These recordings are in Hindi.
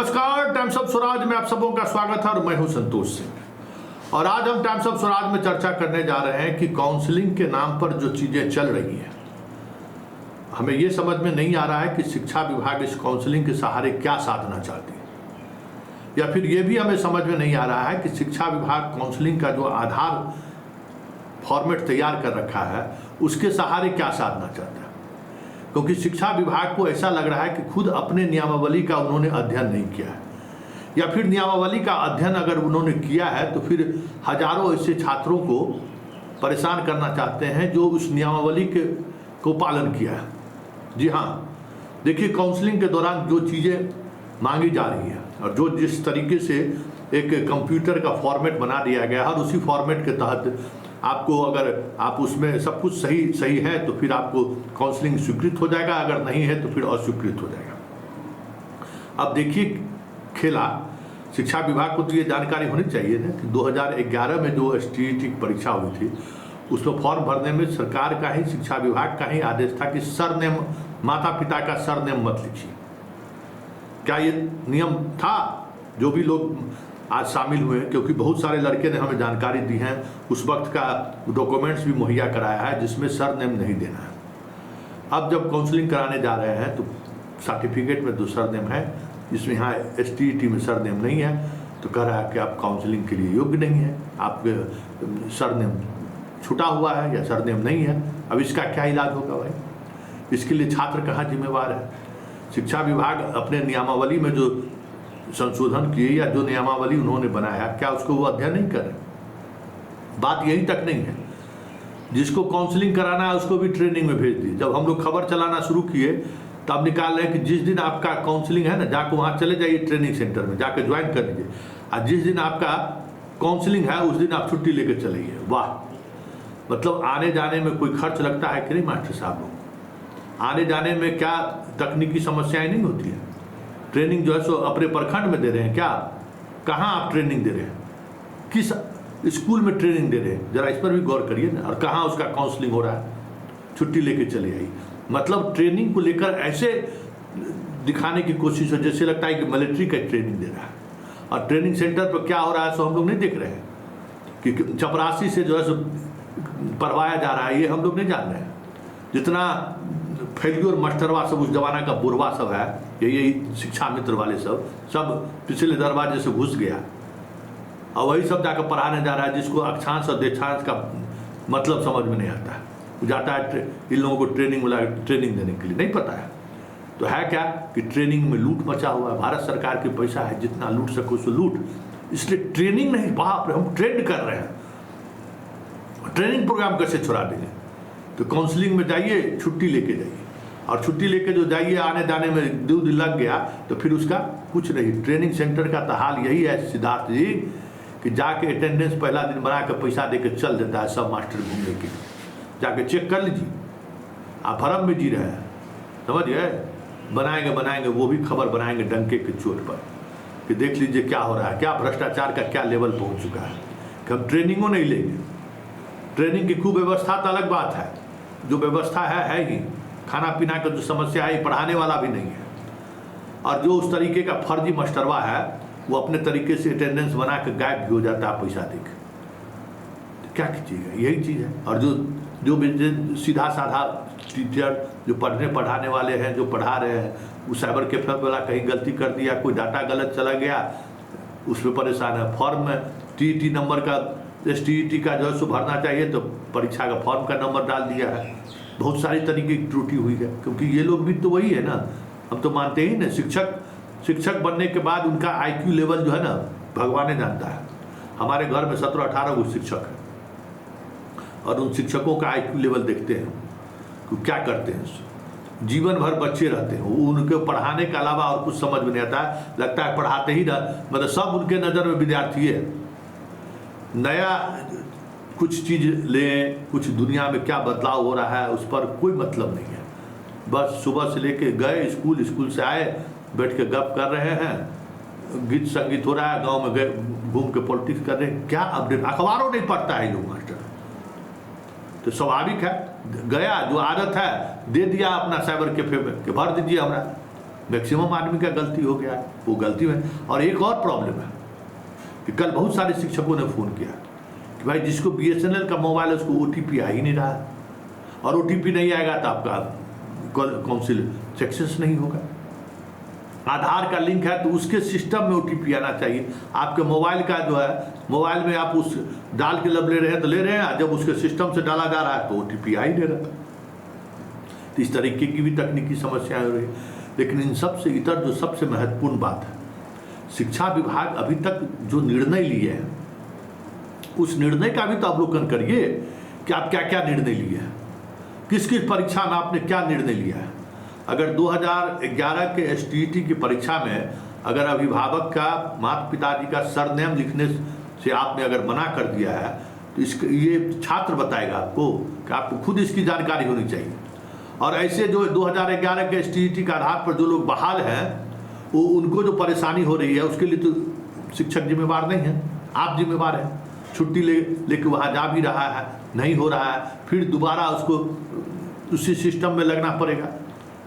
नमस्कार, टाइम्स ऑफ स्वराज में आप सबों का स्वागत है और मैं हूं संतोष सिंह। और आज हम टाइम्स ऑफ स्वराज में चर्चा करने जा रहे हैं कि काउंसलिंग के नाम पर जो चीजें चल रही हैं, हमें यह समझ में नहीं आ रहा है कि शिक्षा विभाग इस काउंसलिंग के सहारे क्या साधना चाहती है, या फिर यह भी हमें समझ में नहीं आ रहा है कि शिक्षा विभाग काउंसलिंग का जो आधार फॉर्मेट तैयार कर रखा है उसके सहारे क्या साधना चाहता है। क्योंकि शिक्षा विभाग को ऐसा लग रहा है कि खुद अपने नियमावली का उन्होंने अध्ययन नहीं किया है, या फिर नियमावली का अध्ययन अगर उन्होंने किया है तो फिर हजारों ऐसे छात्रों को परेशान करना चाहते हैं जो उस नियमावली को पालन किया है। जी हाँ, देखिए, काउंसलिंग के दौरान जो चीज़ें मांगी जा रही हैं और जो जिस तरीके से एक कंप्यूटर का फॉर्मेट बना दिया गया है और उसी फॉर्मेट के तहत आपको, अगर आप उसमें सब कुछ सही है तो फिर आपको काउंसलिंग स्वीकृत हो जाएगा, अगर नहीं है तो फिर अस्वीकृत हो जाएगा। अब देखिए, खेला शिक्षा विभाग को तो ये जानकारी होनी चाहिए ना कि 2011 में जो STET की परीक्षा हुई थी उसमें फॉर्म भरने में सरकार का ही, शिक्षा विभाग का ही आदेश था कि सरनेम, माता पिता का सरनेम मत लिखिए। क्या ये नियम था? जो भी लोग आज शामिल हुए, क्योंकि बहुत सारे लड़के ने हमें जानकारी दी है, उस वक्त का डॉक्यूमेंट्स भी मुहैया कराया है जिसमें सरनेम नहीं देना है। अब जब काउंसलिंग कराने जा रहे हैं तो सर्टिफिकेट में तो सरनेम है, जिसमें यहाँ STET में सरनेम नहीं है, तो कह रहा है कि आप काउंसलिंग के लिए योग्य नहीं है, आपके सरनेम छूटा हुआ है या सरनेम नहीं है। अब इसका क्या इलाज होगा भाई? इसके लिए छात्र कहाँ जिम्मेवार है? शिक्षा विभाग अपने नियमावली में जो संशोधन किए या जो नियमावली उन्होंने बनाया, क्या उसको वो अध्ययन नहीं कर रहे? बात यही तक नहीं है, जिसको काउंसलिंग कराना है उसको भी ट्रेनिंग में भेज दी। जब हम लोग खबर चलाना शुरू किए तब निकाल रहे हैं कि जिस दिन आपका काउंसलिंग है ना, जाकर वहाँ चले जाइए ट्रेनिंग सेंटर में, जाकर ज्वाइन कर लीजिए, और जिस दिन आपका काउंसलिंग है उस दिन आप छुट्टी लेकर चलिए। वाह, मतलब आने जाने में कोई खर्च लगता है कि नहीं मास्टर साहब? लोग आने जाने में क्या तकनीकी समस्याएं नहीं होती है? ट्रेनिंग जो है सो अपने प्रखंड में दे रहे हैं क्या? कहाँ आप ट्रेनिंग दे रहे हैं? किस स्कूल में ट्रेनिंग दे रहे हैं? जरा इस पर भी गौर करिए ना। और कहाँ उसका काउंसलिंग हो रहा है? छुट्टी लेके चले आई। मतलब ट्रेनिंग को लेकर ऐसे दिखाने की कोशिश है जैसे लगता है कि मिलिट्री का ट्रेनिंग दे रहा है। और ट्रेनिंग सेंटर पर क्या हो रहा है सो हम लोग नहीं देख रहे हैं कि चपरासी से जो है सो पढ़वाया जा रहा है, ये हम लोग नहीं जान रहे हैं। जितना फेल्योर मास्टरवा सब, उस जमाना का बुरवा सब है, यही शिक्षा मित्र वाले सब पिछले दरवाजे से घुस गया और वही सब जाकर पढ़ाने जा रहा है, जिसको अक्षांश और देशांश का मतलब समझ में नहीं आता है। वो जाता है इन लोगों को ट्रेनिंग देने के लिए, नहीं पता है। तो है क्या कि ट्रेनिंग में लूट मचा हुआ है। भारत सरकार की पैसा है, जितना लूट सको सो लूट, इसलिए ट्रेनिंग नहीं, बाप रे, हम ट्रेंड कर रहे हैं। ट्रेनिंग प्रोग्राम कैसे छुड़ा देंगे? तो काउंसलिंग में जाइए, छुट्टी लेके जाइए, और छुट्टी लेके जो जाइए, आने जाने में 2 दिन लग गया तो फिर उसका कुछ नहीं। ट्रेनिंग सेंटर का तो हाल यही है सिद्धार्थ जी कि जाके अटेंडेंस पहला दिन बना के पैसा दे के चल देता है सब मास्टर घूमने के लिए। जाके चेक कर लीजिए, आप भरम में जी रहे हैं, समझिए। बनाएंगे वो भी खबर बनाएंगे डंके के चोट पर कि देख लीजिए क्या हो रहा है, क्या भ्रष्टाचार का क्या लेवल पहुँच चुका है, कि हम ट्रेनिंगों नहीं लेंगे। ट्रेनिंग की खूब व्यवस्था तो अलग बात है, जो व्यवस्था है ही, खाना पीना का जो समस्या है, पढ़ाने वाला भी नहीं है। और जो उस तरीके का फर्जी मास्टरवा है वो अपने तरीके से अटेंडेंस बना के गायब भी हो जाता है पैसा देकर। तो क्या कीजिएगा? यही चीज़ है। और जो सीधा साधा टीचर जो पढ़ाने वाले हैं, जो पढ़ा रहे हैं, वो साइबर कैफे वाला कहीं गलती कर दिया, कोई डाटा गलत चला गया, उसमें परेशान है। फॉर्म में TET नंबर का, STET का जो है सो भरना चाहिए तो परीक्षा का फॉर्म का नंबर डाल दिया है। बहुत सारी तरीके की त्रुटि हुई है, क्योंकि ये लोग भी तो वही है ना। हम तो मानते ही ना, शिक्षक बनने के बाद उनका IQ लेवल जो है ना, भगवान जानता है। हमारे घर में 17-18 गो शिक्षक हैं, और उन शिक्षकों का IQ लेवल देखते हैं कि क्या करते हैं। जीवन भर बच्चे रहते हैं, उनके पढ़ाने के अलावा और कुछ समझ में नहीं आता है। लगता है पढ़ाते ही ना, मतलब सब उनके नज़र में विद्यार्थी है। नया कुछ चीज़ लें, कुछ दुनिया में क्या बदलाव हो रहा है उस पर कोई मतलब नहीं है। बस सुबह से लेके गए स्कूल से आए, बैठ के गप कर रहे हैं, गीत संगीत हो रहा है, गांव में गए घूम के पॉलिटिक्स कर रहे हैं। क्या अपडेट? अखबारों नहीं पढ़ता है लोग मास्टर। तो स्वाभाविक है, गया जो आदत है दे दिया अपना साइबर कैफे में कि भर दीजिए हमरा, मैक्सिमम आदमी का गलती हो गया है, वो गलती में। और एक और प्रॉब्लम है कि कल बहुत सारे शिक्षकों ने फ़ोन किया कि भाई जिसको BSNL का मोबाइल है उसको OTP आ ही नहीं रहा, और OTP नहीं आएगा तो आपका काउंसिल सक्सेस नहीं होगा। आधार का लिंक है तो उसके सिस्टम में OTP आना चाहिए। आपके मोबाइल का जो है, मोबाइल में आप उस डाल के लब ले रहे हैं तो ले रहे हैं, जब उसके सिस्टम से डाला जा रहा है तो OTP आ ही नहीं रहा। तो इस तरीके की भी तकनीकी समस्याएं हो रही है। लेकिन इन सब से इतर जो सबसे महत्वपूर्ण बात है, शिक्षा विभाग अभी तक जो निर्णय लिए हैं उस निर्णय का भी तो अवलोकन करिए कि आप क्या क्या निर्णय लिए हैं, किस किस परीक्षा में आपने क्या निर्णय लिया है। अगर 2011 के STET की परीक्षा में अगर अभिभावक का, माता पिताजी का सरनेम लिखने से आपने अगर मना कर दिया है तो ये छात्र बताएगा आपको कि आपको खुद इसकी जानकारी होनी चाहिए। और ऐसे जो 2011 के STET के आधार पर जो लोग बहाल हैं वो उनको जो परेशानी हो रही है उसके लिए तो शिक्षक जिम्मेवार नहीं है, आप जिम्मेवार हैं। छुट्टी लेके वहाँ जा भी रहा है, नहीं हो रहा है, फिर दोबारा उसको उसी सिस्टम में लगना पड़ेगा।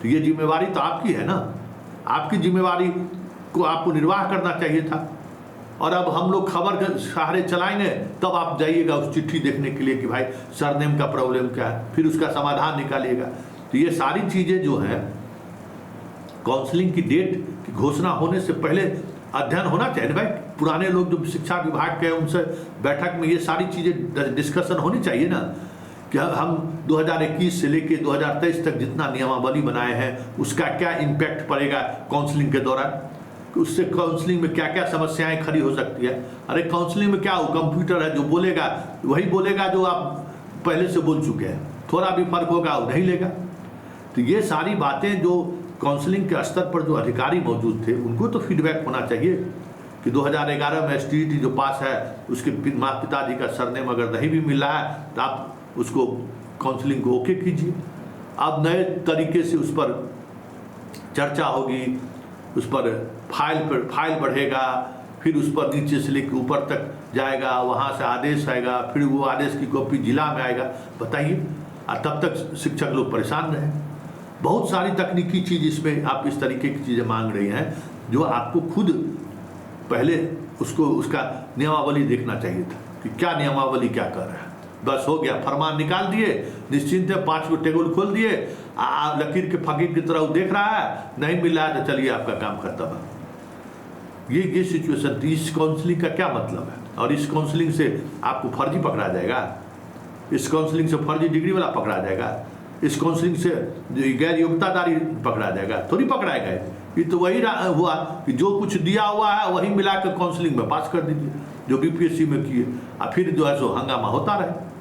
तो ये जिम्मेवारी तो आपकी है ना, आपकी जिम्मेवारी को आपको निर्वाह करना चाहिए था। और अब हम लोग खबर के सहारे चलाएंगे तब आप जाइएगा उस चिट्ठी देखने के लिए कि भाई सरनेम का प्रॉब्लम क्या है, फिर उसका समाधान निकालिएगा। तो ये सारी चीज़ें जो हैं, काउंसलिंग की डेट की घोषणा होने से पहले अध्ययन होना चाहिए भाई। पुराने लोग जो शिक्षा विभाग के उनसे बैठक में ये सारी चीज़ें डिस्कशन होनी चाहिए ना कि हम 2021 से लेके 2023 तक जितना नियमावली बनाए हैं उसका क्या इम्पैक्ट पड़ेगा काउंसलिंग के दौरान, उससे काउंसलिंग में क्या क्या समस्याएं खड़ी हो सकती है। अरे काउंसलिंग में क्या हो, कंप्यूटर है जो बोलेगा वही बोलेगा जो आप पहले से बोल चुके हैं, थोड़ा भी फर्क होगा वो नहीं लेगा। तो ये सारी बातें जो काउंसलिंग के स्तर पर जो अधिकारी मौजूद थे उनको तो फीडबैक होना चाहिए कि 2011 में STET जो पास है उसके माता पिताजी का सरनेम अगर नहीं भी मिल रहा है तो आप उसको काउंसलिंग को ओके कीजिए। अब नए तरीके से उस पर चर्चा होगी, उस पर फाइल बढ़ेगा, फिर उस पर नीचे से लेकर ऊपर तक जाएगा, वहाँ से आदेश आएगा, फिर वो आदेश की कॉपी जिला में आएगा। बताइए, और तब तक शिक्षक लोग परेशान रहे। बहुत सारी तकनीकी चीज़ इसमें आप इस तरीके की चीज़ें मांग रही हैं जो आपको खुद पहले उसका नियमावली देखना चाहिए था कि क्या नियमावली क्या कर रहा है। बस हो गया, फरमान निकाल दिए, निश्चिंत है, 5 गो टेबल खोल दिए, लकीर के फकीर की तरह वो देख रहा है, नहीं मिल रहा है तो चलिए आपका काम खत्म है। ये सिचुएशन थी। इस काउंसलिंग का क्या मतलब है? और इस काउंसलिंग से आपको फर्जी पकड़ा जाएगा, इस काउंसलिंग से फर्जी डिग्री वाला पकड़ा जाएगा, इस काउंसलिंग से गैर योग्यतादारी पकड़ा जाएगा? थोड़ी पकड़ाएगा। ये तो वही हुआ कि जो कुछ दिया हुआ है वही मिला कर काउंसलिंग में पास कर दीजिए, जो BPSC में किए, और फिर जो है सो हंगामा होता रहे।